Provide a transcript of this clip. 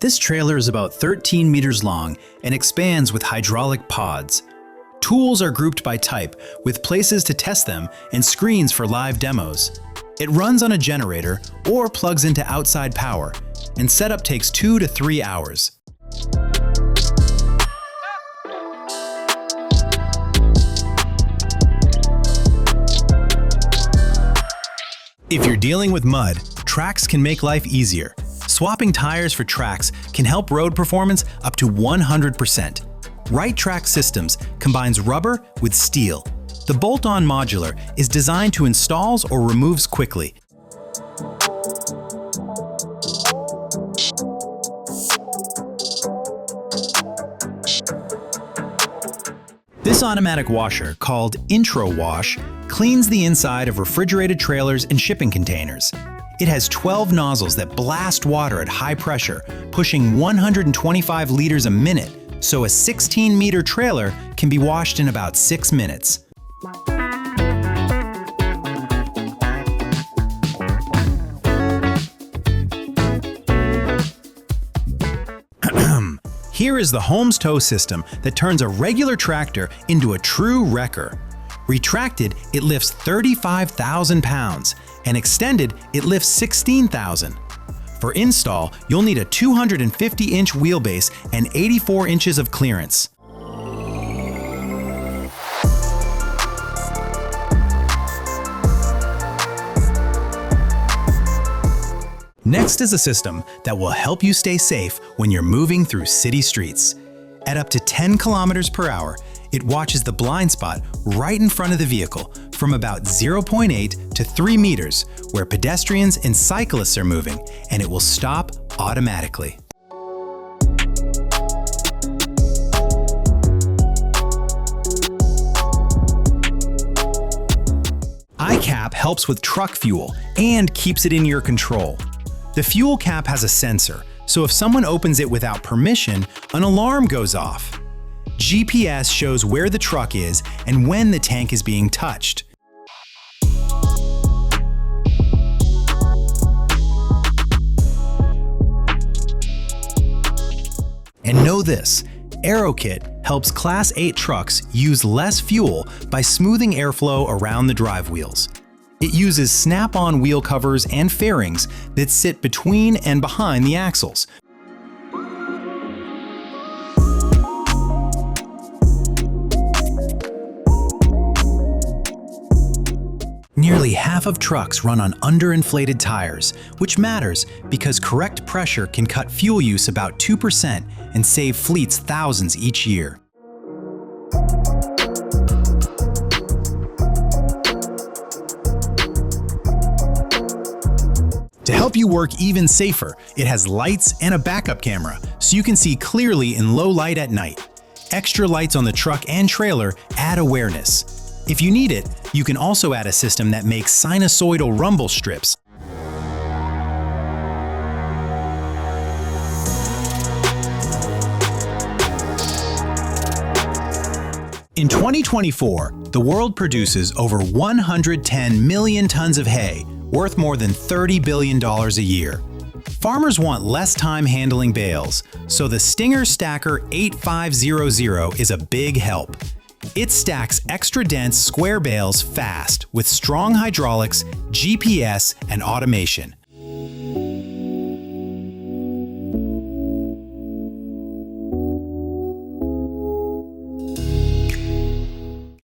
This trailer is about 13 meters long and expands with hydraulic pods. Tools are grouped by type, with places to test them and screens for live demos. It runs on a generator or plugs into outside power, and setup takes 2 to 3 hours. If you're dealing with mud, Trax can make life easier. Swapping tires for Trax can help road performance up to 100%. Right Trax Systems combines rubber with steel. The bolt-on modular is designed to installs or removes quickly. This automatic washer, called Intro Wash, cleans the inside of refrigerated trailers and shipping containers. It has 12 nozzles that blast water at high pressure, pushing 125 liters a minute, so a 16-meter trailer can be washed in about 6 minutes. Here is the Holmes tow system that turns a regular tractor into a true wrecker. Retracted, it lifts 35,000 pounds, and extended, it lifts 16,000. For install, you'll need a 250-inch wheelbase and 84 inches of clearance. Next is a system that will help you stay safe when you're moving through city streets. At up to 10 kilometers per hour, it watches the blind spot right in front of the vehicle from about 0.8 to 3 meters where pedestrians and cyclists are moving, and it will stop automatically. iCap helps with truck fuel and keeps it in your control. The fuel cap has a sensor, so if someone opens it without permission, an alarm goes off. GPS shows where the truck is and when the tank is being touched. And know this, AeroKit helps Class 8 trucks use less fuel by smoothing airflow around the drive wheels. It uses snap-on wheel covers and fairings that sit between and behind the axles. Nearly half of trucks run on underinflated tires, which matters because correct pressure can cut fuel use about 2% and save fleets thousands each year. To help you work even safer, it has lights and a backup camera, so you can see clearly in low light at night. Extra lights on the truck and trailer add awareness. If you need it, you can also add a system that makes sinusoidal rumble strips. In 2024, the world produces over 110 million tons of hay, worth more than $30 billion a year. Farmers want less time handling bales, so the Stinger Stacker 8500 is a big help. It stacks extra dense square bales fast with strong hydraulics, GPS, and automation.